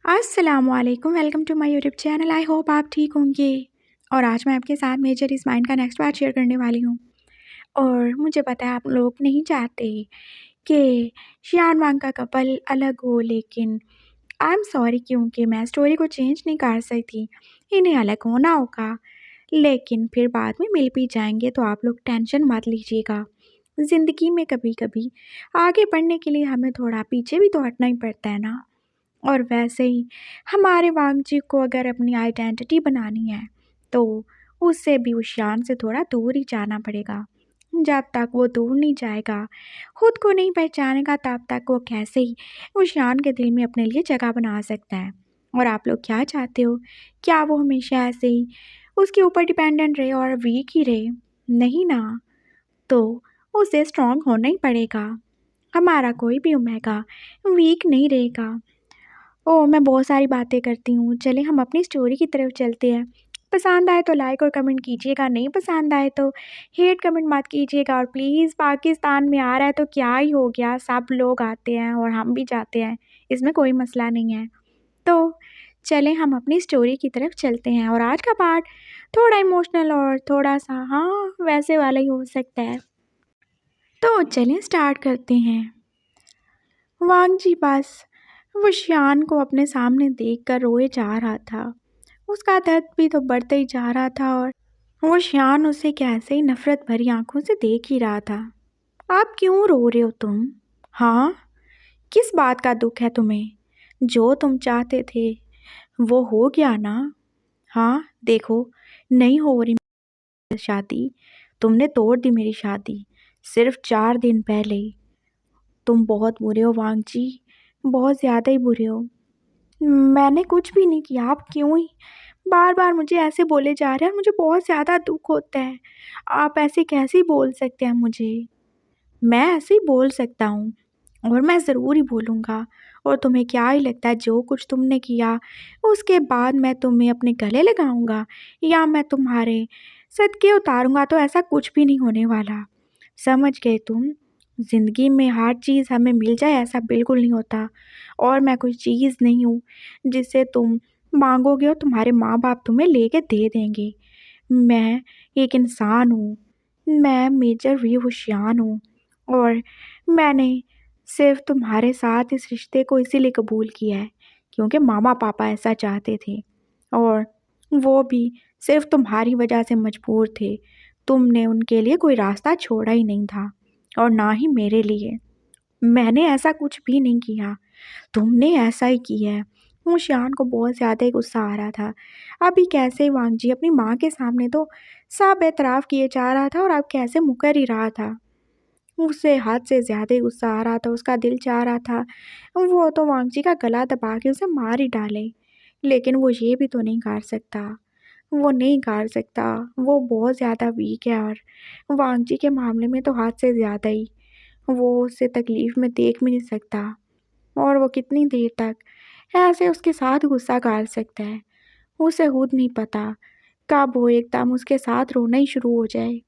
अस्सलामुअलैकुम, welcome to my YouTube channel. I hope आप ठीक होंगे। और आज मैं आपके साथ मेजर इज़ माइंड का नेक्स्ट पार्ट शेयर करने वाली हूँ। और मुझे पता है आप लोग नहीं चाहते कि शियान वांग का कपल अलग हो, लेकिन आई एम सॉरी क्योंकि मैं स्टोरी को चेंज नहीं कर सकती। इन्हें अलग होना होगा, लेकिन फिर बाद में मिल भी जाएंगे, तो आप लोग टेंशन मत लीजिएगा। ज़िंदगी में कभी कभी आगे बढ़ने के लिए हमें थोड़ा पीछे भी तो हटना ही पड़ता है ना। और वैसे ही हमारे वांगजी को अगर अपनी आइडेंटिटी बनानी है, तो उससे भी उस शान से थोड़ा दूर ही जाना पड़ेगा। जब तक वो दूर नहीं जाएगा, खुद को नहीं पहचानेगा, तब तक वो कैसे ही उस शान के दिल में अपने लिए जगह बना सकता है। और आप लोग क्या चाहते हो? क्या वो हमेशा ऐसे ही उसके ऊपर डिपेंडेंट रहे और वीक ही रहे? नहीं ना। तो उसे स्ट्रांग होना ही पड़ेगा। हमारा कोई भी ओमेगा वीक नहीं रहेगा। ओह! मैं बहुत सारी बातें करती हूँ। चलें हम अपनी स्टोरी की तरफ चलते हैं। पसंद आए तो लाइक और कमेंट कीजिएगा, नहीं पसंद आए तो हेट कमेंट मत कीजिएगा। और प्लीज़, पाकिस्तान में आ रहा है तो क्या ही हो गया, सब लोग आते हैं और हम भी जाते हैं, इसमें कोई मसला नहीं है। तो चलें हम अपनी स्टोरी की तरफ चलते हैं। और आज का पार्ट थोड़ा इमोशनल और थोड़ा-सा वैसे वाला ही हो सकता है। तो चलें स्टार्ट करते हैं। वांगजी बस वो शियान को अपने सामने देखकर रोए जा रहा था। उसका दर्द भी तो बढ़ता ही जा रहा था, और वो शियान उसे कैसे ही नफरत भरी आंखों से देख ही रहा था। आप क्यों रो रहे हो तुम? हाँ, किस बात का दुख है तुम्हें? जो तुम चाहते थे वो हो गया ना। हाँ देखो, नहीं हो रही मेरी शादी। तुमने तोड़ दी मेरी शादी सिर्फ 4 दिन पहले। तुम बहुत बुरे हो वांगजी, बहुत ज़्यादा ही बुरे हो। मैंने कुछ भी नहीं किया, आप क्यों ही बार-बार मुझे ऐसे बोले जा रहे हैं, और मुझे बहुत ज़्यादा दुःख होता है। आप ऐसे कैसे ही बोल सकते हैं मुझे? मैं ऐसे ही बोल सकता हूँ, और मैं ज़रूर ही बोलूँगा। और तुम्हें क्या ही लगता है जो कुछ तुमने किया, उसके बाद मैं तुम्हें अपने गले लगाऊँगा या मैं तुम्हारे सदके उतारूँगा? तो ऐसा कुछ भी नहीं होने वाला। समझ गए तुम? ज़िंदगी में हर चीज़ हमें मिल जाए ऐसा बिल्कुल नहीं होता। और मैं कोई चीज़ नहीं हूँ जिसे तुम माँगोगे और तुम्हारे माँ-बाप तुम्हें लेके दे देंगे। मैं एक इंसान हूँ। मैं मेजर वी हुशियान हूँ, और मैंने सिर्फ़ तुम्हारे साथ इस रिश्ते को इसीलिए कबूल किया है क्योंकि मामा-पापा ऐसा चाहते थे, और वो भी सिर्फ़ तुम्हारी वजह से मजबूर थे। तुमने उनके लिए कोई रास्ता छोड़ा ही नहीं था, और ना ही मेरे लिए। मैंने ऐसा कुछ भी नहीं किया, तुमने ऐसा ही किया है। मुशियान को बहुत ज़्यादा ही गुस्सा आ रहा था। अभी कैसे वांगजी अपनी माँ के सामने तो सब एतराफ़ किए जा रहा था, और अब कैसे मुकर ही रहा था। उसे हद से ज़्यादा ही गुस्सा आ रहा था, उसका दिल चाह रहा था वो तो वांगजी का गला दबा के उसे मार ही डाले। लेकिन वो ये भी तो नहीं कर सकता, वो नहीं कर सकता। वो बहुत ज़्यादा वीक है, और वांगजी के मामले में तो हद से ज़्यादा ही। वो उसे तकलीफ़ में देख भी नहीं सकता, और वो कितनी देर तक ऐसे उसके साथ गुस्सा कर सकता है, उसे खुद नहीं पता कब वो एकदम उसके साथ रोना ही शुरू हो जाए।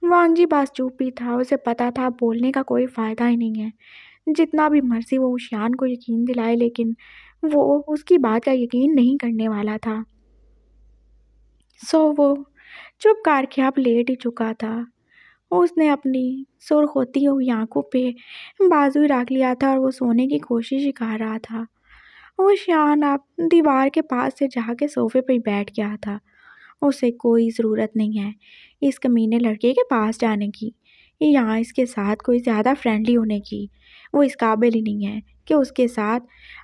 वांगजी बस चुप ही था, उसे पता था अब बोलने का कोई फ़ायदा ही नहीं है। जितना भी मर्ज़ी वो उशियान को यकीन दिलाए, लेकिन वो उसकी बात का यकीन नहीं करने वाला था। सो वो चुप करके अब लेट ही चुका था। उसने अपनी सुर्ख होती हुई आँखों पे बाजू रख लिया था, और वो सोने की कोशिश ही कर रहा था। वो शियान अब दीवार के पास से जाके सोफ़े पे ही बैठ गया था। उसे कोई ज़रूरत नहीं है इस कमीने लड़के के पास जाने की, या इसके साथ कोई ज़्यादा फ्रेंडली होने की। वो इस काबिल ही नहीं है कि उसके साथ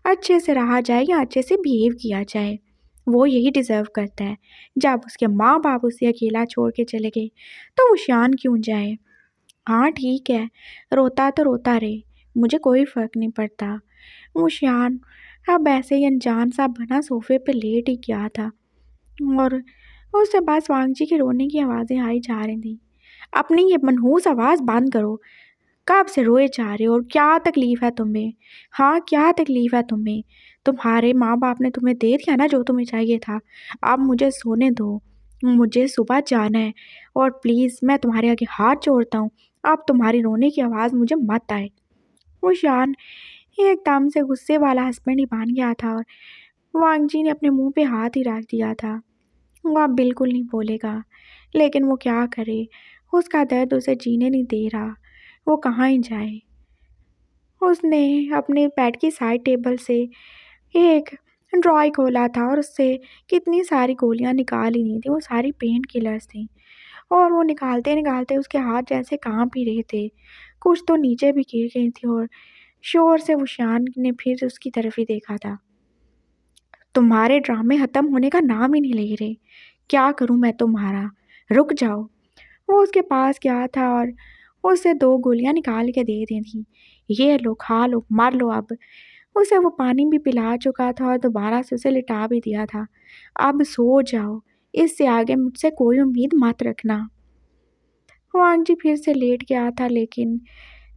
अच्छे से रहा जाए या अच्छे से बिहेव किया जाए। वो यही डिज़र्व करता है। जब उसके माँ-बाप उसे अकेला छोड़ के चले गए, तो वो शियान क्यों जाए? हाँ ठीक है, रोता तो रोता रहे, मुझे कोई फ़र्क नहीं पड़ता। वो शियान अब ऐसे ही अनजान सा बना सोफ़े पे लेट ही गया था, और उसे बस वांगजी के रोने की आवाज़ें आई जा रही थीं। अपनी ये मनहूस आवाज़ बंद करो। कब से रोए जा रहे हो, और क्या तकलीफ़ है तुम्हें? हाँ, क्या तकलीफ़ है तुम्हें? तुम्हारे माँ-बाप ने तुम्हें दे दिया ना जो तुम्हें चाहिए था। अब मुझे सोने दो। मुझे सुबह जाना है, और प्लीज़ मैं तुम्हारे आगे हाथ जोड़ता हूँ, अब तुम्हारी रोने की आवाज़ मुझे मत आए। वो शान एकदम से गुस्से वाला हस्बैंड ही बन गया था और वांग जी ने अपने मुंह पे हाथ ही रख दिया था। वो अब बिल्कुल नहीं बोलेगा, लेकिन वो क्या करे, उसका दर्द उसे जीने नहीं दे रहा। वो कहाँ ही जाए। उसने अपने बेड की साइड टेबल से एक ड्रॉय खोला था और उससे कितनी सारी गोलियां निकाल ही नहीं थी। वो सारी पेन किलर्स थी और वो निकालते निकालते उसके हाथ जैसे कांप ही रहे थे। कुछ तो नीचे भी गिर गई थी और शोर से वो शान ने फिर उसकी तरफ ही देखा था। तुम्हारे ड्रामे खत्म होने का नाम ही नहीं ले रहे। क्या करूं मैं तुम्हारा, रुक जाओ। वो उसके पास गया था और उसे 2 गोलियां निकाल के दे दी थी। ये लो, खा लो, मार लो अब। उसे वो पानी भी पिला चुका था और दोबारा से उसे लिटा भी दिया था। अब सो जाओ, इससे आगे मुझसे कोई उम्मीद मत रखना। वांग जी फिर से लेट गया था, लेकिन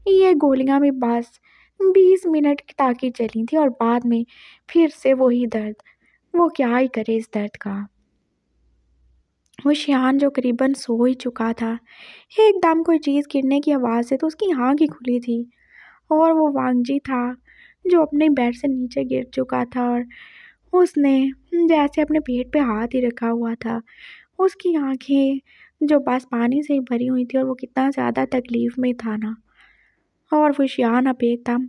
ये गोलियां भी बस 20 मिनट तक ही चली थी और बाद में फिर से वही दर्द। वो क्या ही करे इस दर्द का। वो शियान जो करीबन सो ही चुका था, एकदम कोई चीज़ गिरने की आवाज़ से तो उसकी आँख ही खुली थी और वो वांगजी था जो अपने बेड से नीचे गिर चुका था और उसने जैसे अपने पेट पे हाथ ही रखा हुआ था। उसकी आंखें जो बस पानी से ही भरी हुई थी और वो कितना ज़्यादा तकलीफ़ में था ना। और वो शियान अब एकदम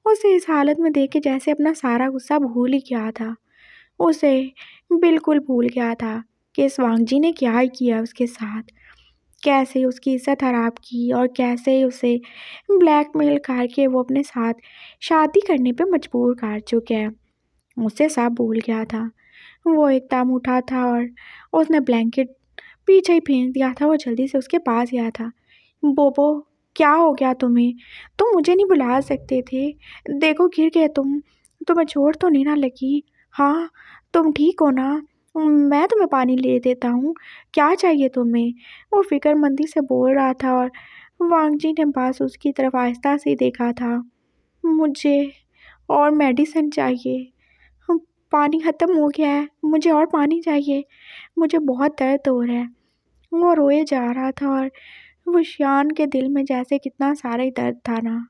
उसे इस हालत में देख के जैसे अपना सारा गुस्सा भूल ही गया था। उसे बिल्कुल भूल गया था कि इस वांगजी ने क्या ही किया उसके साथ, कैसे उसकी इज़्ज़त खराब की और कैसे उसे ब्लैकमेल करके वो अपने साथ शादी करने पे मजबूर कर चुके हैं। उसे सब भूल गया था। वो एकदम उठा था और उसने ब्लैंकेट पीछे ही फेंक दिया था। वो जल्दी से उसके पास गया था। बोबो, क्या हो गया तुम्हें? तुम मुझे नहीं बुला सकते थे। देखो गिर गए तुम। तुम्हें चोट तो नहीं ना लगी? हाँ, तुम ठीक हो ना? मैं तुम्हें पानी ले देता हूँ। क्या चाहिए तुम्हें? वो फ़िक्रमंदी से बोल रहा था और वांगजी ने बस उसकी तरफ आहिस्ता से ही देखा था। मुझे और मेडिसिन चाहिए। पानी ख़त्म हो गया है। मुझे और पानी चाहिए। मुझे बहुत दर्द हो रहा है। वो रोए जा रहा था और वो शियान के दिल में जैसे कितना सारा ही दर्द था ना।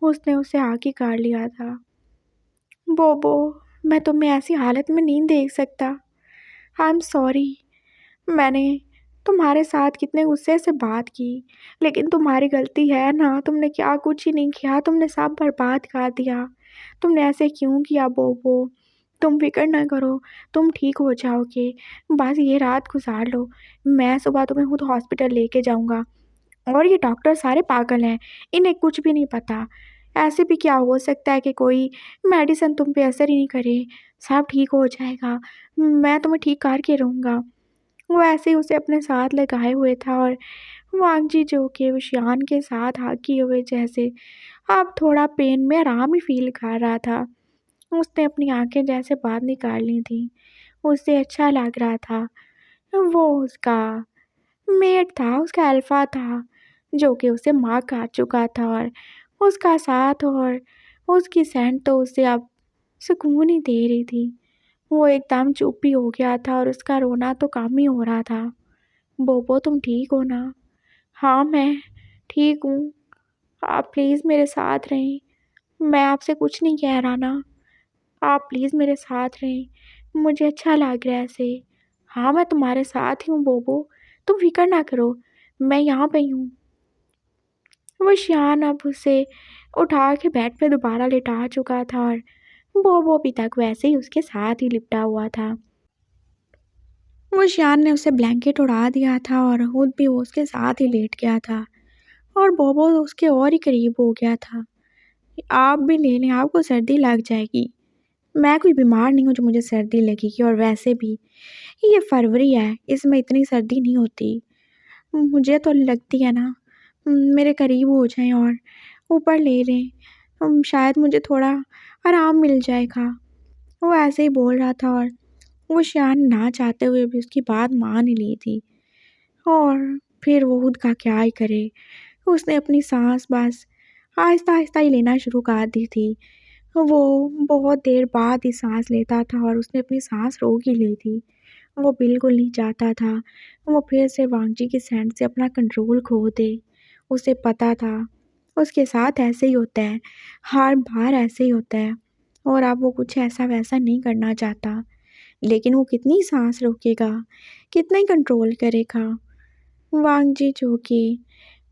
उसने उसे आगे काट लिया था। बोबो, मैं तुम्हें ऐसी हालत में नहीं देख सकता। I am sorry. मैंने तुम्हारे साथ कितने गुस्से से बात की, लेकिन तुम्हारी गलती है ना। तुमने क्या कुछ ही नहीं किया, तुमने सब बर्बाद कर दिया। तुमने ऐसे क्यों किया बोबो? तुम फिक्र ना करो, तुम ठीक हो जाओगे। बस ये रात गुजार लो। मैं सुबह तुम्हें खुद हॉस्पिटल लेके जाऊंगा। और ये डॉक्टर सारे पागल हैं, इन्हें कुछ भी नहीं पता। ऐसे भी क्या हो सकता है कि कोई मेडिसिन तुम पे असर ही नहीं करे। सब ठीक हो जाएगा। मैं तुम्हें ठीक करके रहूँगा। वो ऐसे ही उसे अपने साथ लगाए हुए था और वांगजी जो कि विषयान के साथ हाथ किए हुए जैसे अब थोड़ा पेन में आराम ही फील कर रहा था। उसने अपनी आंखें जैसे बाहर निकाल ली थी। उसे अच्छा लग रहा था। वो उसका मेट था, उसका अल्फा था, जो कि उसे मार काट चुका था और उसका साथ और उसकी सेंट तो उसे अब सुकून ही दे रही थी। वो एकदम चुप ही हो गया था और उसका रोना तो कम ही हो रहा था। बोबो, तुम ठीक हो ना? हाँ, मैं ठीक हूँ। आप प्लीज़ मेरे साथ रहें। मैं आपसे कुछ नहीं कह रहा ना। आप प्लीज़ मेरे साथ रहें। मुझे अच्छा लग रहा है ऐसे। हाँ, मैं तुम्हारे साथ ही हूँ बोबो। तुम फ़िक्र ना करो, मैं यहाँ पे ही हूँ। वो शियान अब उसे उठा के बेड पे दोबारा लिटा चुका था और बोबो अभी तक वैसे ही उसके साथ ही लिपटा हुआ था। वो शियान ने उसे ब्लैंकेट उड़ा दिया था और खुद भी वो उसके साथ ही लेट गया था और बोबो उसके और ही करीब हो गया था। आप भी ले लें, आपको सर्दी लग जाएगी। मैं कोई बीमार नहीं हूँ जो मुझे सर्दी लगेगी, और वैसे भी ये फरवरी है, इसमें इतनी सर्दी नहीं होती। मुझे तो लगती है ना, मेरे करीब हो जाएं और ऊपर ले लें, शायद मुझे थोड़ा आराम मिल जाएगा। वो ऐसे ही बोल रहा था और वो शियान ना चाहते हुए भी उसकी बात मान ही ली थी। और फिर वो खुद का क्या ही करे। उसने अपनी सांस बस आहिस्ता आहिस्ता ही लेना शुरू कर दी थी। वो बहुत देर बाद ही सांस लेता था और उसने अपनी सांस रोक ही ली थी। वो बिल्कुल नहीं चाहता था वो फिर से वांगजी की सेंट से अपना कंट्रोल खो दे। उसे पता था उसके साथ ऐसे ही होता है, हर बार ऐसे ही होता है और अब वो कुछ ऐसा-वैसा नहीं करना चाहता। लेकिन वो कितनी साँस रोकेगा, कितना ही कंट्रोल करेगा। वांगजी जो कि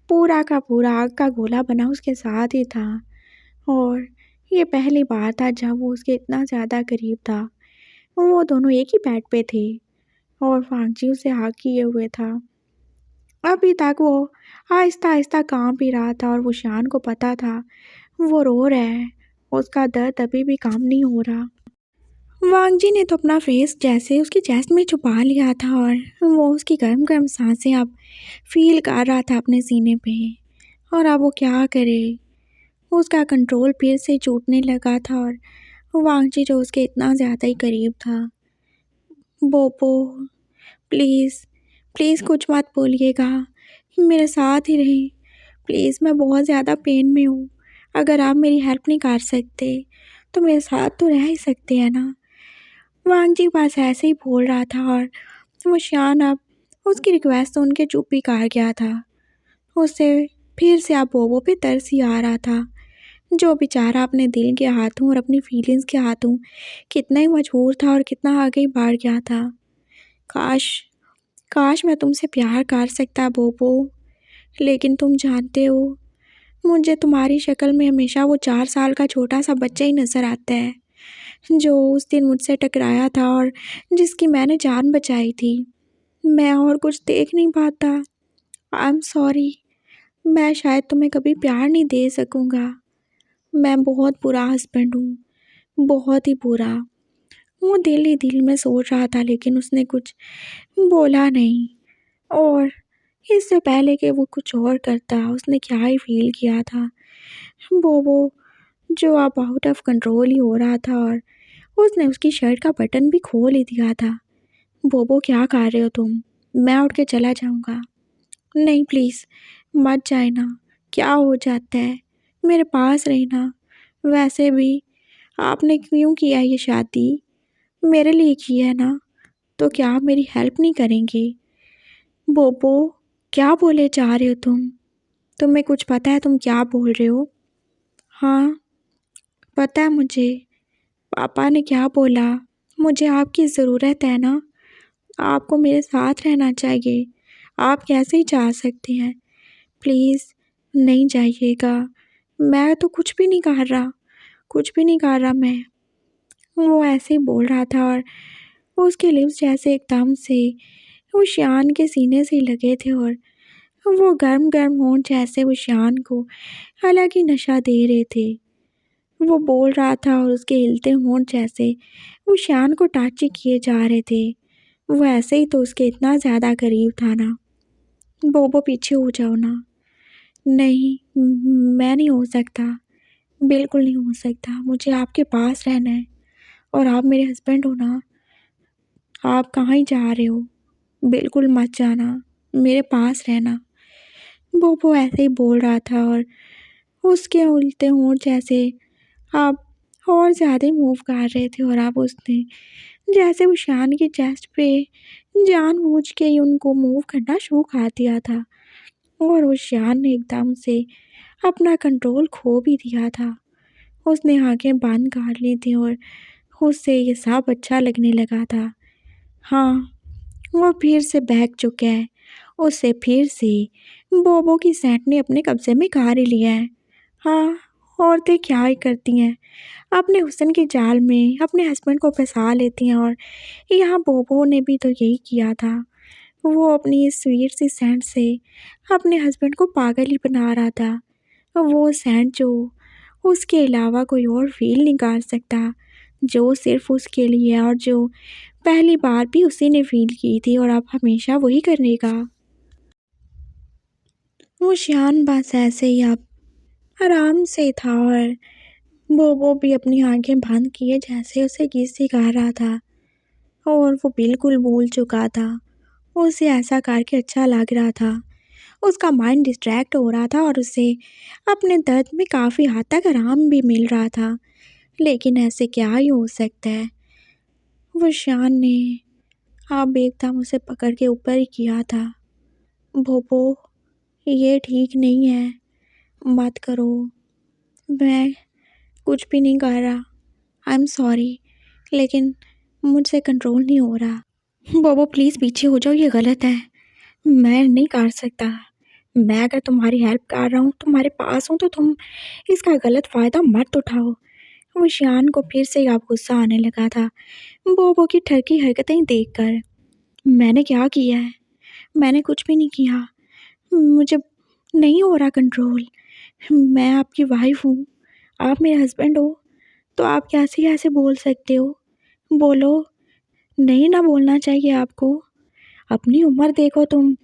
पूरा का पूरा आग का गोला बना उसके साथ ही था और ये पहली बार था जब वो उसके इतना ज़्यादा करीब था। वो दोनों एक ही बेड पे थे और वांगजी उसे हग किए हुए था। अभी तक वो आहिस्ता-आहिस्ता काँप ही रहा था और वो शान को पता था, वो रो रहा है, उसका दर्द अभी भी कम नहीं हो रहा। वांगजी ने तो अपना फेस जैसे उसकी चेस्ट में छुपा लिया था और वो उसकी गर्म-गर्म साँसें अब फ़ील कर रहा था अपने सीने पे और अब वो क्या करे? उसका कंट्रोल फिर से टूटने लगा था और वांगजी जो उसके इतना ज़्यादा ही करीब था। बोबो, प्लीज़, प्लीज़ कुछ मत बोलिएगा, मेरे साथ ही रहिए। प्लीज़ मैं बहुत ज़्यादा पेन में हूँ, अगर आप मेरी हेल्प नहीं कर सकते, तो मेरे साथ तो रह ही सकते हैं ना। वांगजी बस ऐसे ही बोल रहा था और वो शान अब उसकी रिक्वेस्ट सुन के चुप ही कर गया था। उसे फिर से अब बोबो पे तरस ही आ रहा था, जो बेचारा अपने दिल के हाथों और अपनी फीलिंग्स के हाथों कितना ही मजबूर था और कितना आगे बढ़ गया था। काश काश मैं तुमसे प्यार कर सकता बोबो, लेकिन तुम जानते हो, मुझे तुम्हारी शक्ल में हमेशा वो 4 साल का छोटा-सा बच्चा ही नज़र आता है, जो उस दिन मुझसे टकराया था और जिसकी मैंने जान बचाई थी। मैं और कुछ देख नहीं पाता। आई एम सॉरी, मैं शायद तुम्हें कभी प्यार नहीं दे सकूँगा। मैं बहुत बुरा हस्बैंड हूँ, बहुत ही बुरा। वो दिल ही दिल में सोच रहा था लेकिन उसने कुछ बोला नहीं और इससे पहले कि वो कुछ और करता, उसने क्या ही फ़ील किया था। बोबो जो अब आउट ऑफ कंट्रोल ही हो रहा था और उसने उसकी शर्ट का बटन भी खोल ही दिया था। बोबो क्या कर रहे हो तुम? मैं उठ के चला जाऊँगा। नहीं प्लीज़, मत जाए ना, क्या हो जाता है? मेरे पास रहना। वैसे भी आपने क्यों किया ये शादी? मेरे लिए की है ना, तो क्या आप मेरी हेल्प नहीं करेंगे? बोबो, क्या बोले जा रहे हो तुम? तुम्हें कुछ पता है तुम क्या बोल रहे हो? हाँ, पता है मुझे। पापा ने क्या बोला? मुझे आपकी ज़रूरत है ना, आपको मेरे साथ रहना चाहिए। आप कैसे ही जा सकते हैं? प्लीज़ नहीं जाइएगा। मैं तो कुछ भी नहीं कर रहा, कुछ भी नहीं कर रहा मैं। वो ऐसे ही बोल रहा था और उसके लिप्स जैसे एकदम से वो शान के सीने से लगे थे और वो गर्म-गर्म होंठ जैसे वो शान को अलग ही नशा दे रहे थे। वो बोल रहा था और उसके हिलते होंठ जैसे वो शान को टच ही किए जा रहे थे। वो ऐसे ही तो उसके इतना ज़्यादा करीब था ना। बोबो पीछे हो जाओ ना। नहीं, मैं नहीं हो सकता, बिल्कुल नहीं हो सकता। मुझे आपके पास रहना है और आप मेरे हस्बैंड हो ना। आप कहाँ ही जा रहे हो? बिल्कुल मत जाना, मेरे पास रहना। बोबो ऐसे ही बोल रहा था और उसके उलटे होंठ जैसे अब और ज़्यादा ही मूव कर रहे थे और अब उसने जैसे वो शान की चेस्ट पे जानबूझ के ही उनको मूव करना शुरू कर दिया था और उस शान ने एकदम से अपना कंट्रोल खो भी दिया था। उसने आँखें बंद कर ली थी और उसे ये सब अच्छा लगने लगा था। हाँ, वो फिर से बहक चुका है। उसे फिर से बोबो की सेंट ने अपने कब्ज़े में कर ही लिया है। हाँ, औरतें क्या ही करती हैं, अपने हुस्न के जाल में अपने हस्बैंड को फँसा लेती हैं और यहाँ बोबो ने भी तो यही किया था। वो अपनी इस स्वीट सी सेंट से अपने हस्बैंड को पागल ही बना रहा था। वो सेंट जो उसके अलावा कोई और फ़ील नहीं कर सकता, जो सिर्फ़ उसके लिए है और जो पहली बार भी उसी ने फ़ील की थी और अब हमेशा वही करेगा। वो शान बस ऐसे ही अब आराम से था और बोबो भी अपनी आँखें बंद किए जैसे उसे किस सिखा रहा था और वो बिल्कुल भूल चुका था। उसे ऐसा करके अच्छा लग रहा था। उसका माइंड डिस्ट्रैक्ट हो रहा था और उसे अपने दर्द में काफ़ी हद तक आराम भी मिल रहा था। लेकिन ऐसे क्या ही हो सकता है? वो शान ने अब एकदम उसे पकड़ के ऊपर ही किया था। बोबो, ये ठीक नहीं है। मत करो, मैं कुछ भी नहीं कर रहा। आई एम सॉरी, लेकिन मुझसे कंट्रोल नहीं हो रहा। बोबो प्लीज़ पीछे हो जाओ, ये गलत है। मैं नहीं कर सकता। मैं अगर तुम्हारी हेल्प कर रहा हूँ, तुम्हारे पास हूँ, तो तुम इसका गलत फ़ायदा मत उठाओ। मुशियान को फिर से अब गुस्सा आने लगा था बोबो की ठरकी हरकतें देखकर। मैंने क्या किया है? मैंने कुछ भी नहीं किया। मुझे नहीं हो रहा कंट्रोल। मैं आपकी वाइफ हूँ, आप मेरे हस्बैंड हो, तो आप कैसे ऐसे बोल सकते हो? बोलो। नहीं ना बोलना चाहिए आपको। अपनी उम्र देखो तुम,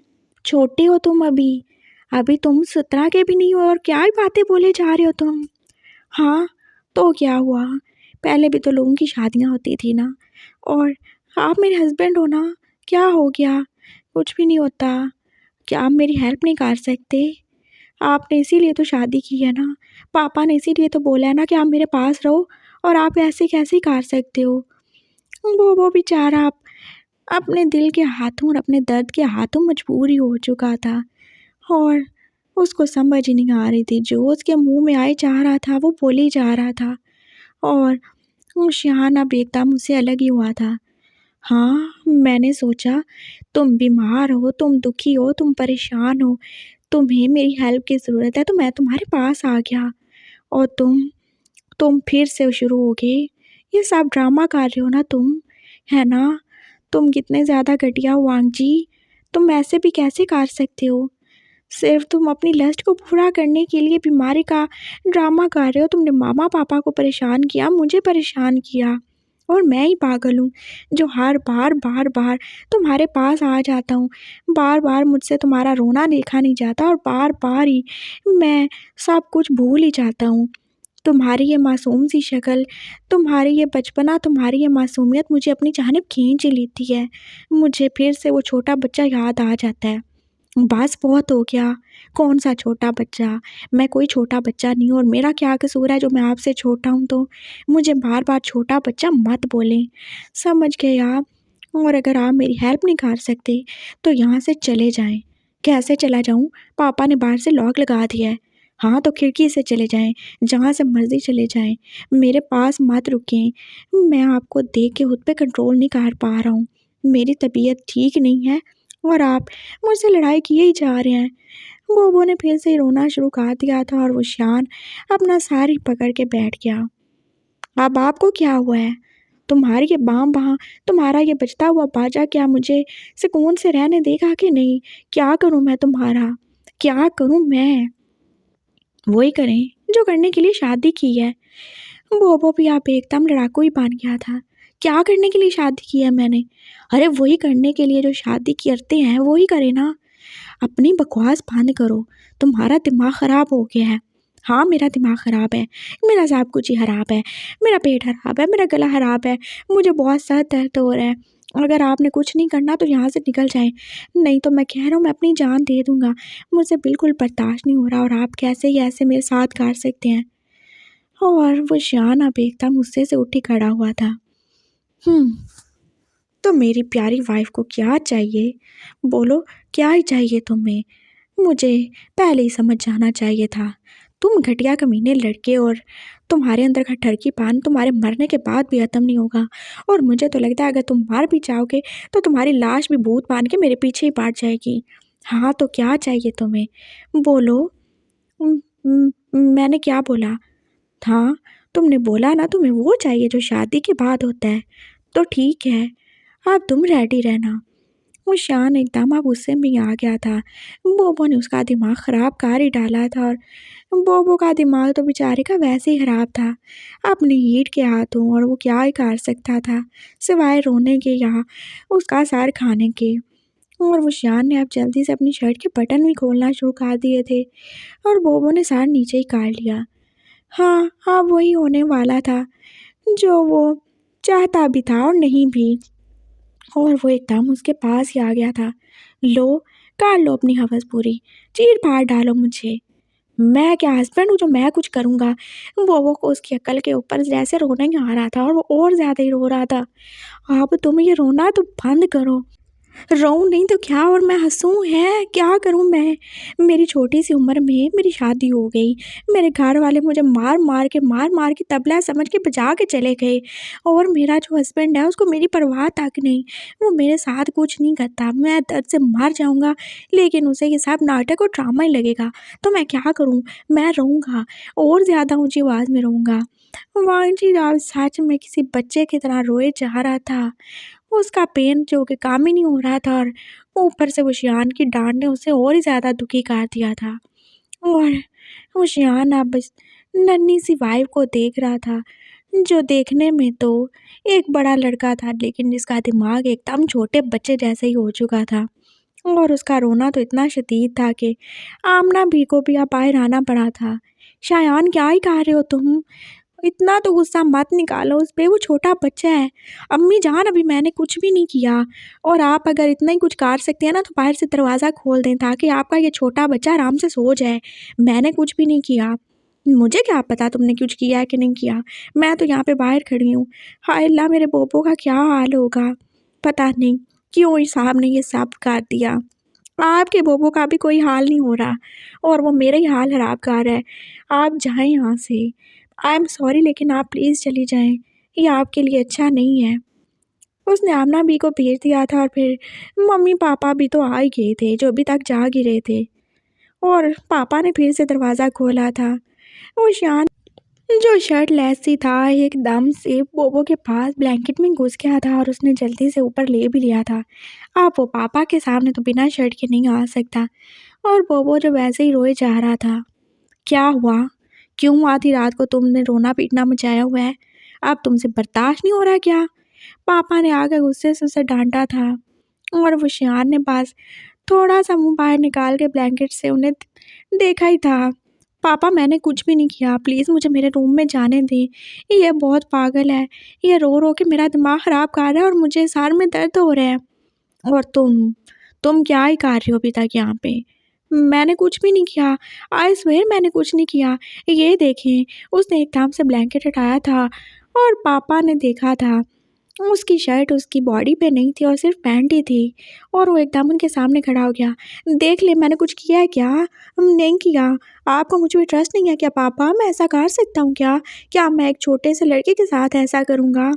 छोटे हो तुम अभी। अभी तुम 17 के भी नहीं हो और क्या ही बातें बोले जा रहे हो तुम। हाँ, तो क्या हुआ? पहले भी तो लोगों की शादियाँ होती थी ना, और आप मेरे हस्बैंड हो ना, क्या हो गया? कुछ भी नहीं होता। क्या आप मेरी हेल्प नहीं कर सकते? आपने इसीलिए तो शादी की है ना, पापा ने इसीलिए तो बोला है ना कि आप मेरे पास रहो, और आप ऐसे कैसे कर सकते हो? वो बेचारा अपने दिल के हाथों और अपने दर्द के हाथों मजबूर ही हो चुका था, और उसको समझ ही नहीं आ रही थी। जो उसके मुँह में आए जा रहा था, वो बोले ही जा रहा था, और शिहान अब एकदम उससे अलग ही हुआ था। हाँ, मैंने सोचा तुम बीमार हो, तुम दुखी हो, तुम परेशान हो, तुम्हें मेरी हेल्प की ज़रूरत है, तो मैं तुम्हारे पास आ गया, और तुम फिर से शुरू हो गए। ये सब ड्रामा कर रहे हो ना तुम, है ना? तुम कितने ज़्यादा घटिया हो वांग जी, तुम ऐसे भी कैसे कर सकते हो? सिर्फ तुम अपनी लस्ट को पूरा करने के लिए बीमारी का ड्रामा कर रहे हो। तुमने मामा पापा को परेशान किया, मुझे परेशान किया, और मैं ही पागल हूँ जो हर बार तुम्हारे पास आ जाता हूँ। बार मुझसे तुम्हारा रोना देखा नहीं जाता, और बार ही मैं सब कुछ भूल ही जाता हूँ। तुम्हारी ये मासूम सी शक्ल, तुम्हारी ये बचपना, तुम्हारी ये मासूमियत मुझे अपनी जानिब खींच ही लेती है। मुझे फिर से वो छोटा बच्चा याद आ जाता है। बस बहुत हो गया। कौन-सा छोटा बच्चा? मैं कोई छोटा बच्चा नहीं हूँ, और मेरा क्या कसूर है जो मैं आपसे छोटा हूँ तो? मुझे बार-बार छोटा बच्चा मत बोलें। समझ गए आप? और अगर आप मेरी हेल्प नहीं कर सकते, तो यहाँ से चले जाएँ। कैसे चला जाऊँ? पापा ने बाहर से लॉक लगा दिया है। हाँ, तो खिड़की से चले जाएँ, जहाँ से मर्ज़ी चले जाएँ। मेरे पास मत रुकें। मैं आपको देख के खुद पे कंट्रोल नहीं कर पा रहा हूँ। मेरी तबीयत ठीक नहीं है, और आप मुझसे लड़ाई किए ही जा रहे हैं। बोबो ने फिर से रोना शुरू कर दिया था, और वो शान अपना सार ही पकड़ के बैठ गया। अब आपको क्या हुआ है? तुम्हारी ये बाँ तुम्हारा ये बजता हुआ बाजा क्या मुझे सुकून से रहने देगा कि नहीं? क्या करूँ मैं तुम्हारा? क्या करूँ मैं? वही करें जो करने के लिए शादी की है। बोबो भी अब एकदम लड़ाकू ही बन गया था। क्या करने के लिए शादी की है मैंने? अरे वही करने के लिए जो शादी करते हैं, वही करें ना। अपनी बकवास बंद करो, तुम्हारा दिमाग ख़राब हो गया है। हाँ, मेरा दिमाग ख़राब है, मेरा सब कुछ ही ख़राब है, मेरा पेट ख़राब है, मेरा गला ख़राब है, मुझे बहुत सर दर्द हो रहा है। अगर आपने कुछ नहीं करना तो यहाँ से निकल जाएँ, नहीं तो मैं कह रहा हूँ मैं अपनी जान दे दूँगा। मुझे बिल्कुल बर्दाश्त नहीं हो रहा, और आप कैसे ही ऐसे मेरे साथ कर सकते हैं? और वो शान अब एकदम गुस्से से उठ के खड़ा हुआ था। तो मेरी प्यारी वाइफ़ को क्या चाहिए? बोलो, क्या ही चाहिए तुम्हें? मुझे पहले ही समझ जाना चाहिए था। तुम घटिया कमीने लड़के, और तुम्हारे अंदर का ठरकीपन तुम्हारे मरने के बाद भी ख़त्म नहीं होगा, और मुझे तो लगता है अगर तुम मर भी जाओगे तो तुम्हारी लाश भी भूत बन के मेरे पीछे ही पड़ जाएगी। हाँ, तो क्या चाहिए तुम्हें? बोलो। मैंने क्या बोला? हाँ, तुमने बोला ना तुम्हें वो चाहिए जो शादी के बाद होता है। तो ठीक है, अब तुम रेडी रहना। वो शान एकदम अब गुस्से में आ गया था। बोबो ने उसका दिमाग ख़राब कर ही डाला था, और बोबो का दिमाग तो बेचारे का वैसे ही ख़राब था। अपनी ईंट के हाथों, और वो क्या ही कर सकता था सिवाय रोने के या उसका सर खाने के। और वो शान ने अब जल्दी से अपनी शर्ट के बटन भी खोलना शुरू कर दिए थे, और बोबो ने सर नीचे ही कर लिया। हाँ, अब वही होने वाला था जो वो चाहता भी था और नहीं भी। और वो एकदम उसके पास ही आ गया था। लो, कर लो अपनी हवस पूरी, चीर-फाड़ डालो मुझे। मैं क्या हस्बैंड हूँ जो मैं कुछ करूँगा? वो को उसकी अक्ल के ऊपर जैसे रोना ही आ रहा था, और वो और ज़्यादा ही रो रहा था। अब तुम ये रोना तो बंद करो। रोऊँ नहीं तो क्या और मैं हँसूँ हैं? क्या करूँ मैं? मेरी छोटी सी उम्र में मेरी शादी हो गई। मेरे घर वाले मुझे मार-मार के तबला समझ के बजा के चले गए और मेरा जो हस्बैंड है उसको मेरी परवाह तक नहीं। वो मेरे साथ कुछ नहीं करता। मैं दर्द से मर जाऊँगा लेकिन उसे ये सब नाटक और ड्रामा ही लगेगा। तो मैं क्या करूँ? मैं रोऊँगा और ज़्यादा ऊँची आवाज़ में रोऊँगा। वांजी राव सच में किसी बच्चे की तरह रोए जा रहा था। उसका पेन जो कि काम ही नहीं हो रहा था और ऊपर से वो शियान की डाँट ने उसे और ही ज़्यादा दुखी कर दिया था। और वो शियान अब इस नन्ही-सी वाइफ़ को देख रहा था, जो देखने में तो एक बड़ा लड़का था लेकिन जिसका दिमाग एकदम छोटे बच्चे जैसे ही हो चुका था। और उसका रोना तो इतना शदीद था कि आमना भी को भी अब बाहर आना पड़ा था। शायान क्या ही कह रहे हो तुम? इतना तो गुस्सा मत निकालो उस पे, वो छोटा बच्चा है। अम्मी जान अभी मैंने कुछ भी नहीं किया और आप अगर इतना ही कुछ कर सकते हैं ना तो बाहर से दरवाज़ा खोल दें ताकि आपका ये छोटा बच्चा आराम से सो जाए। मैंने कुछ भी नहीं किया। मुझे क्या पता तुमने कुछ किया है कि नहीं किया? मैं तो यहाँ पे बाहर खड़ी हूँ। हाय अल्लाह मेरे बोबो का क्या हाल होगा? पता नहीं क्यों इस साहब ने ये सब कर दिया। आपके बोबो का भी कोई हाल नहीं हो रहा और वो मेरा ही हाल खराब कर रहा है। आप जाएँ यहाँ से। आई एम सॉरी लेकिन आप प्लीज़ चली जाएँ। ये आपके लिए अच्छा नहीं है। उसने आमना भी को भेज दिया था और फिर मम्मी-पापा भी तो आ ही गए थे, जो अभी तक जाग ही रहे थे और पापा ने फिर से दरवाज़ा खोला था। वो शान जो शर्ट लेस सी था एकदम से बोबो के पास ब्लैंकेट में घुस गया था और उसने जल्दी से ऊपर ले भी लिया था। अब वो पापा के सामने तो बिना शर्ट के नहीं आ सकता और बोबो जो वैसे ही रोए जा रहा था। क्या हुआ? क्यों आधी रात को तुमने रोना-पीटना मचाया हुआ है? अब तुमसे बर्दाश्त नहीं हो रहा क्या? पापा ने आकर गुस्से से उसे डाँटा था और वो शियान ने बस थोड़ा-सा मुँह बाहर निकाल के ब्लैंकेट से उन्हें देखा ही था। पापा मैंने कुछ भी नहीं किया, प्लीज़ मुझे मेरे रूम में जाने दें। ये बहुत पागल है, ये रो-रो के मेरा दिमाग ख़राब कर रहा है और मुझे सर में दर्द हो रहा है। और तुम क्या ही कर रही हो अभी तक यहाँ पे? मैंने कुछ भी नहीं किया। आई स्वेयर मैंने कुछ नहीं किया। ये देखें, उसने एकदम से ब्लैंकेट हटाया था और पापा ने देखा था, उसकी शर्ट उसकी बॉडी पे नहीं थी और सिर्फ़ पैंट ही थी और वो एकदम उनके सामने खड़ा हो गया। देख ले मैंने कुछ किया है क्या? नहीं किया। आपको मुझ पे ट्रस्ट नहीं है क्या पापा? मैं ऐसा कर सकता हूँ क्या? क्या मैं एक छोटे से लड़के के साथ ऐसा करूँगा?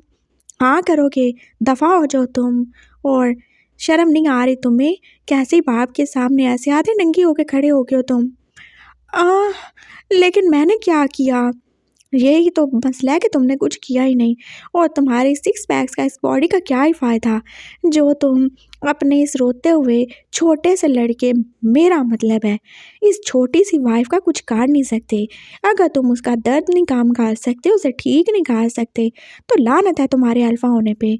हाँ करोगे, दफ़ा हो जाओ तुम। और शर्म नहीं आ रही तुम्हें? कैसे बाप के सामने ऐसे आधे नंगी होके खड़े हो गए हो तुम? आह! लेकिन मैंने क्या किया? यही तो मसला है कि तुमने कुछ किया ही नहीं और तुम्हारे सिक्स पैक्स का इस बॉडी का क्या ही फ़ायदा, जो तुम अपने इस रोते हुए छोटे से लड़के मेरा मतलब है, इस छोटी-सी वाइफ़ का कुछ कर नहीं सकते। अगर तुम उसका दर्द नहीं कम कर सकते, उसे ठीक नहीं कर सकते, तो लानत है तुम्हारे अल्फ़ा होने पे।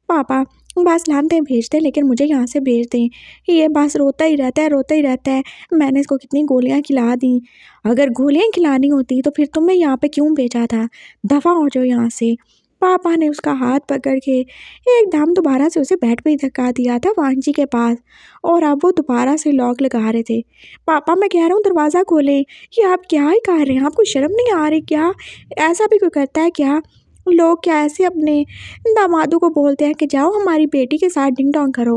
पापा बस लानतें भेजते लेकिन मुझे यहाँ से भेज दें। ये बस रोता ही रहता है, रोता ही रहता है। मैंने इसको कितनी गोलियाँ खिला दी। अगर गोलियाँ खिलानी होती तो फिर तुम्हें यहाँ पे क्यों भेजा था? दफ़ा हो जाओ यहाँ से। पापा ने उसका हाथ पकड़ के एकदम दोबारा से उसे बेड पे ही धक्का दिया था वांजी के पास और अब वो दोबारा से लॉक लगा रहे थे। पापा मैं कह रहा हूँ दरवाज़ा खोलें। ये आप क्या ही कर रहे हैं? आपको शर्म नहीं आ रही क्या? ऐसा भी कोई करता है क्या? लोग क्या ऐसे अपने दामादों को बोलते हैं कि जाओ हमारी बेटी के साथ डिंग डोंग करो।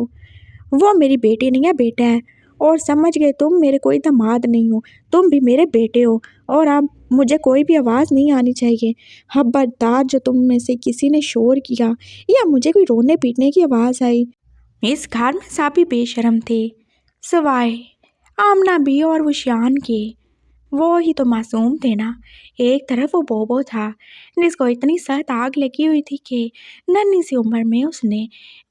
वो मेरी बेटी नहीं है, बेटा है। और समझ गए तुम मेरे कोई दामाद नहीं हो, तुम भी मेरे बेटे हो और अब मुझे कोई भी आवाज़ नहीं आनी चाहिए। खबरदार जो तुम में से किसी ने शोर किया या मुझे कोई रोने-पीटने की आवाज़ आई। इस घर में सभी बेशर्म थे, सिवाय आमना भी और वो शियान के। वो ही तो मासूम थे ना। एक तरफ वो बोबो था जिसको इतनी सख्त आग लगी हुई थी कि नन्ही सी उम्र में उसने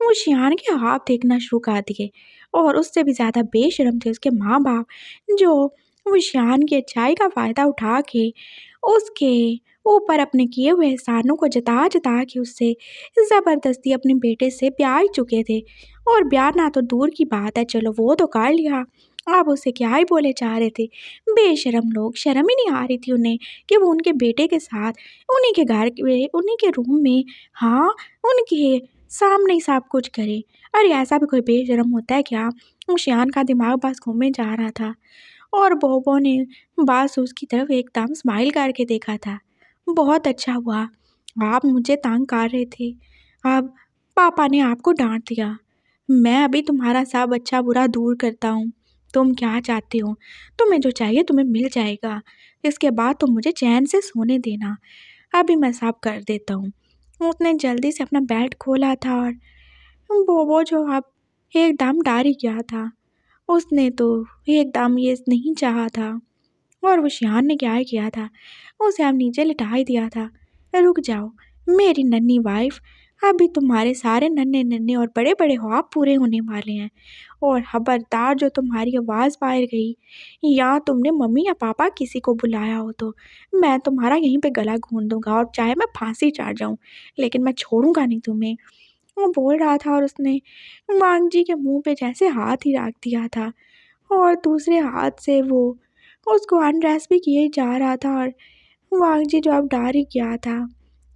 वो शियान के ख्वाब देखना शुरू कर दिए और उससे भी ज़्यादा बेशर्म थे उसके माँ बाप, जो वो शियान की अच्छाई का फ़ायदा उठा के उसके ऊपर अपने किए हुए एहसानों को जता जता के उससे ज़बरदस्ती अपने बेटे से ब्याह ही चुके थे। और ब्याह ना तो दूर की बात है, चलो वो तो कर लिया, अब उसे क्या ही बोले जा रहे थे। बेशर्म लोग, शर्म ही नहीं आ रही थी उन्हें कि वो उनके बेटे के साथ उन्हीं के घर में उन्हीं के रूम में, हाँ उनके सामने ही सब कुछ करे। अरे ऐसा भी कोई बेशर्म होता है क्या? शियान का दिमाग बस घूमे जा रहा था और बोबो ने बस उसकी तरफ एकदम स्माइल करके देखा था। बहुत अच्छा हुआ, आप मुझे तंग कर रहे थे, अब पापा ने आपको डांट दिया। मैं अभी तुम्हारा सब अच्छा बुरा दूर करता हूँ। तुम क्या चाहते हो? तुम्हें जो चाहिए तुम्हें मिल जाएगा। इसके बाद तुम मुझे चैन से सोने देना। अभी मैं सब कर देता हूँ। उसने जल्दी से अपना बेल्ट खोला था और बोबो जो अब एकदम डर ही गया था। उसने तो एकदम ये नहीं चाहा था। और वो शियान ने क्या किया था, उसे अब नीचे लिटा ही दिया था। रुक जाओ मेरी नन्ही वाइफ, अभी तुम्हारे सारे नन्हे नन्हे और बड़े बड़े ख्वाब पूरे होने वाले हैं। और खबरदार जो तुम्हारी आवाज़ बाहर गई या तुमने मम्मी या पापा किसी को बुलाया हो तो मैं तुम्हारा यहीं पे गला घोंट दूंगा, और चाहे मैं फांसी चढ़ जाऊं लेकिन मैं छोड़ूंगा नहीं तुम्हें। वो बोल रहा था और उसने वांग जी के मुंह पे जैसे हाथ ही रख दिया था, और दूसरे हाथ से वो उसको अनड्रेस भी किए जा रहा था। और वांग जी जो अब डर ही गया था,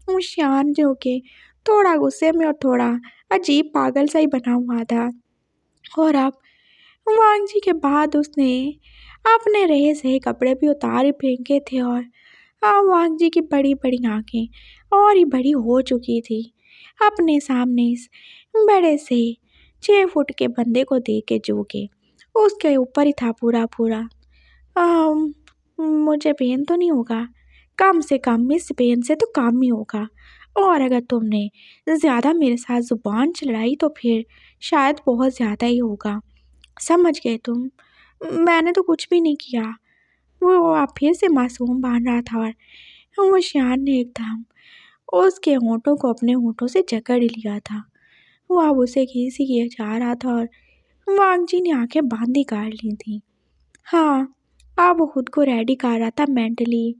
वो शान जो के थोड़ा गुस्से में और थोड़ा अजीब पागल सा ही बना हुआ था। और अब वांग जी के बाद उसने अपने रहे सहे कपड़े भी उतार फेंके थे, और अब वांग जी की बड़ी बड़ी आंखें और ही बड़ी हो चुकी थी। अपने सामने इस बड़े से 6 फुट के बंदे को देख के जो के उसके ऊपर ही था पूरा पूरा। अम, मुझे पेन तो नहीं होगा, कम से कम इस पेन से तो कम ही होगा। और अगर तुमने ज़्यादा मेरे साथ ज़ुबान चढ़ाई तो फिर शायद बहुत ज़्यादा ही होगा। समझ गए तुम? मैंने तो कुछ भी नहीं किया। वो आप फिर से मासूम बन रहा था, और वो शियान ने एकदम उसके होठों को अपने होठों से जकड़ ही लिया था। वो अब उसे खींच ही किए जा रहा था, और वांग जी ने आंखें बांधी काट ली थी। हाँ, अब वो खुद को रेडी कर रहा था मेंटली।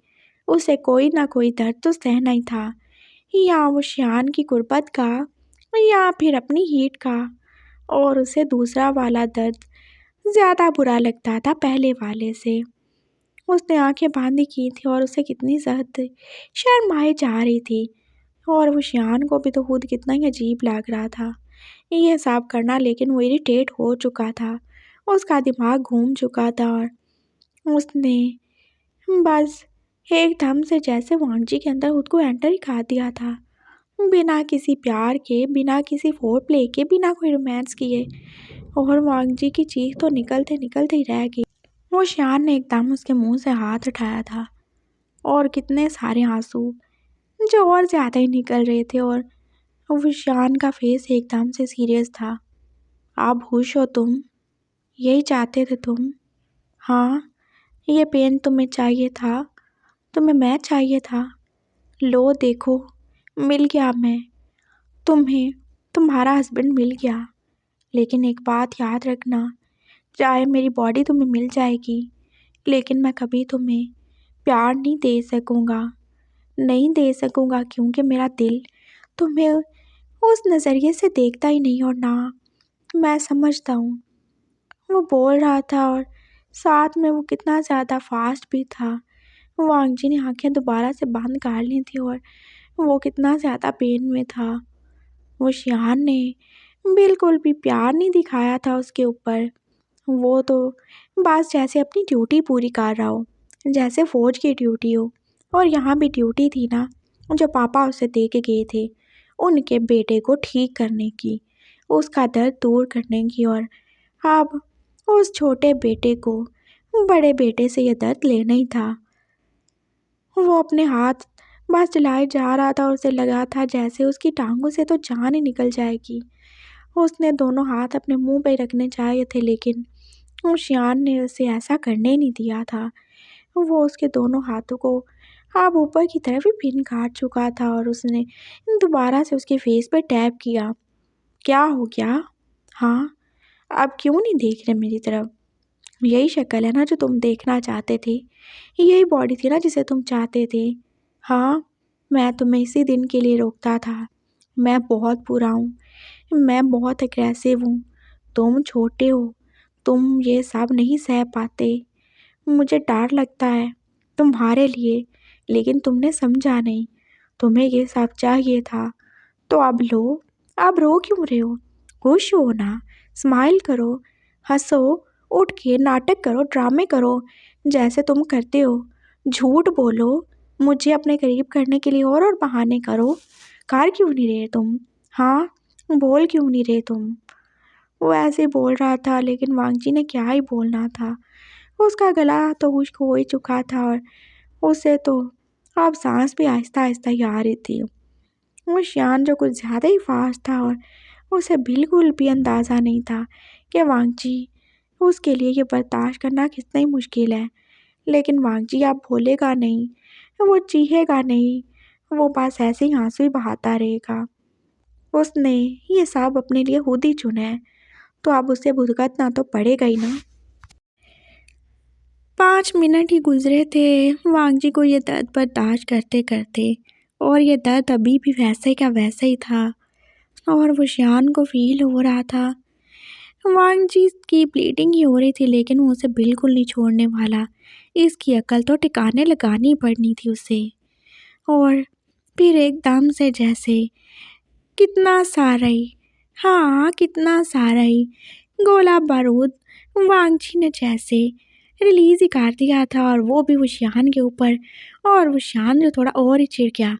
उसे कोई ना कोई दर्द तो सहना ही था, या वो शियान की गुर्बत का या फिर अपनी हीट का। और उसे दूसरा वाला दर्द ज़्यादा बुरा लगता था पहले वाले से। उसने आंखें बांधी की थी और उसे कितनी सख्त शर्माए जा रही थी। और वो शियान को भी तो खुद कितना ही अजीब लग रहा था ये सब करना, लेकिन वो इरिटेट हो चुका था। उसका दिमाग घूम चुका था, और उसने बस एकदम से जैसे वांगजी के अंदर खुद को एंटर ही कर दिया था, बिना किसी प्यार के, बिना किसी फोर प्ले के, बिना कोई रोमांस किए। और वांगजी की चीख तो निकलते निकलते ही रह गई। वो शियान ने एकदम उसके मुंह से हाथ उठाया था, और कितने सारे आंसू जो और ज़्यादा ही निकल रहे थे। और वो शियान का फेस एकदम से सीरियस था। आप खुश हो तुम? यही चाहते थे तुम? हाँ, ये पेन तुम्हें चाहिए था, तुम्हें मैं चाहिए था। लो देखो, मिल गया मैं तुम्हें, तुम्हारा हस्बैंड मिल गया। लेकिन एक बात याद रखना, चाहे मेरी बॉडी तुम्हें मिल जाएगी लेकिन मैं कभी तुम्हें प्यार नहीं दे सकूँगा, नहीं दे सकूँगा, क्योंकि मेरा दिल तुम्हें उस नज़रिए से देखता ही नहीं, और ना मैं समझता हूँ। वो बोल रहा था और साथ में वो कितना ज़्यादा फास्ट भी था। वांग जी ने आंखें दोबारा से बंद कर ली थी, और वो कितना ज़्यादा पेन में था। वो शियान ने बिल्कुल भी प्यार नहीं दिखाया था उसके ऊपर। वो तो बस जैसे अपनी ड्यूटी पूरी कर रहा हो, जैसे फ़ौज की ड्यूटी हो। और यहाँ भी ड्यूटी थी ना, जो पापा उसे दे के गए थे, उनके बेटे को ठीक करने की, उसका दर्द दूर करने की। और अब उस छोटे बेटे को बड़े बेटे से ये दर्द लेना ही था। वो अपने हाथ बस चलाए जा रहा था, और उसे लगा था जैसे उसकी टांगों से तो जान ही निकल जाएगी। उसने दोनों हाथ अपने मुंह पे रखने चाहिए थे, लेकिन उस शियान ने उसे ऐसा करने नहीं दिया था। वो उसके दोनों हाथों को अब ऊपर की तरफ ही पिन काट चुका था, और उसने दोबारा से उसके फेस पे टैप किया। क्या हो गया? हाँ, अब क्यों नहीं देख रहे मेरी तरफ? यही शक्ल है ना जो तुम देखना चाहते थे, यही बॉडी थी ना जिसे तुम चाहते थे। हाँ, मैं तुम्हें इसी दिन के लिए रोकता था। मैं बहुत बुरा हूँ, मैं बहुत अग्रेसिव हूँ। तुम छोटे हो, तुम ये सब नहीं सह पाते। मुझे डर लगता है तुम्हारे लिए, लेकिन तुमने समझा नहीं। तुम्हें ये सब चाहिए था तो अब लो। अब रो क्यों रहे हो? खुश हो ना, स्माइल करो, हंसो, उठ के नाटक करो, ड्रामे करो जैसे तुम करते हो। झूठ बोलो मुझे अपने करीब करने के लिए, और बहाने करो। कर क्यों नहीं रहे तुम? हाँ, बोल क्यों नहीं रहे तुम? वो ऐसे ही बोल रहा था, लेकिन वांगजी ने क्या ही बोलना था। उसका गला तो खुश्क हो ही चुका था और उसे तो अब सांस भी आहिस्ता आहिस्ता ही आ रही थी। वो शियान जो कुछ ज़्यादा ही फास्ट था और उसे बिल्कुल भी अंदाज़ा नहीं था कि वांगजी उसके लिए ये बर्दाश्त करना कितना ही मुश्किल है। लेकिन वांगजी अब बोलेगा नहीं, वो चीखेगा नहीं, वो बस ऐसे ही आंसू ही बहाता रहेगा। उसने ये सब अपने लिए खुद ही चुना है, तो अब उसे भुगतना तो पड़ेगा ही ना। 5 मिनट ही गुजरे थे वांगजी को ये दर्द बर्दाश्त करते करते, और ये दर्द अभी भी वैसे का वैसा ही था और वो शियान को फील हो रहा था। वांगजी की ब्लीडिंग ही हो रही थी, लेकिन वो उसे बिल्कुल नहीं छोड़ने वाला। इसकी अकल तो ठिकाने लगानी पड़नी थी उसे। और फिर एकदम से जैसे कितना सारा ही, हाँ कितना सारा ही गोला बारूद वांगजी ने जैसे रिलीज ही कर दिया था, और वो भी वो शियान के ऊपर। और वो शियान जो थोड़ा और ही चिढ़ गया।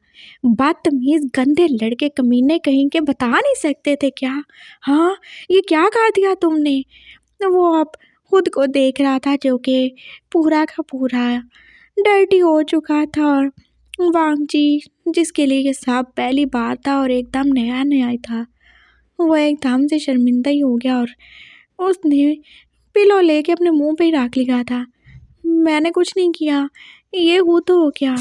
बदतमीज गंदे लड़के, कमीने कहीं के, बता नहीं सकते थे क्या? हाँ, ये क्या कर दिया तुमने? वो अब खुद को देख रहा था, जो कि पूरा का पूरा डर्टी हो चुका था। और वांगजी जिसके लिए ये सब पहली बार था और एकदम नया नया ही था, वो एकदम से शर्मिंदा ही हो गया और उसने पिलो लेके अपने मुंह पे ही रख लिया था। मैंने कुछ नहीं किया, ये हो तो हो क्या?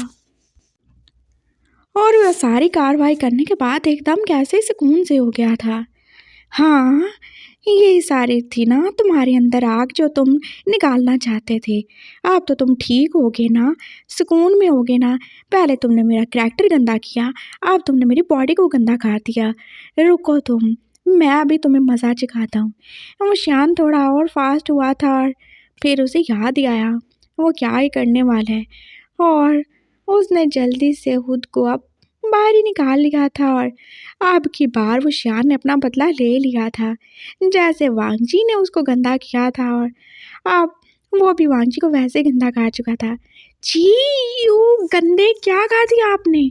और वह सारी कार्रवाई करने के बाद एकदम कैसे सुकून से हो गया था। हाँ, यही सारी थी ना तुम्हारे अंदर आग जो तुम निकालना चाहते थे। अब तो तुम ठीक होगे ना, सुकून में होगे ना। पहले तुमने मेरा करैक्टर गंदा किया, अब तुमने मेरी बॉडी को गंदा कर दिया। रुको तुम, मैं अभी तुम्हें मज़ा चखाता हूँ। वो शान थोड़ा और फास्ट हुआ था और फिर उसे याद ही आया वो क्या ही करने वाला है, और उसने जल्दी से खुद को अब बाहर ही निकाल लिया था। और अब की बार वो शियान ने अपना बदला ले लिया था, जैसे वांगजी ने उसको गंदा किया था, और अब वो भी वांगजी को वैसे गंदा कर चुका था। छी, यू गंदे, क्या कर दिया आपने?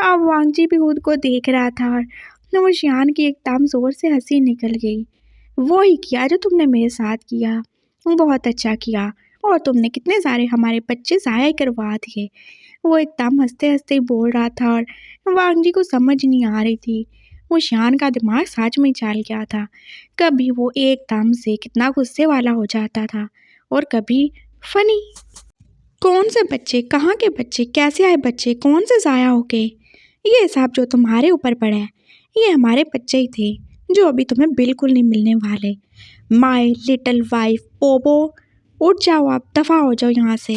अब वांगजी भी खुद को देख रहा था और वो शियान की एकदम जोर से हंसी निकल गई। वो ही किया जो तुमने मेरे साथ किया, बहुत अच्छा किया, और तुमने कितने सारे हमारे बच्चे ज़ाया करवा दिए। वो एकदम हंसते हंसते ही बोल रहा था और वांगजी को समझ नहीं आ रही थी। वो शियान का दिमाग सच में चल गया था। कभी वो एकदम से कितना गुस्से वाला हो जाता था और कभी फनी। कौन से बच्चे, कहाँ के बच्चे, कैसे आए बच्चे, कौन से ज़ाया हो गए? ये सब जो तुम्हारे ऊपर पड़ा है, ये हमारे बच्चे ही थे जो अभी तुम्हें बिल्कुल नहीं मिलने वाले। माय लिटिल वाइफ ओबो, उठ जाओ, आप दफ़ा हो जाओ यहाँ से।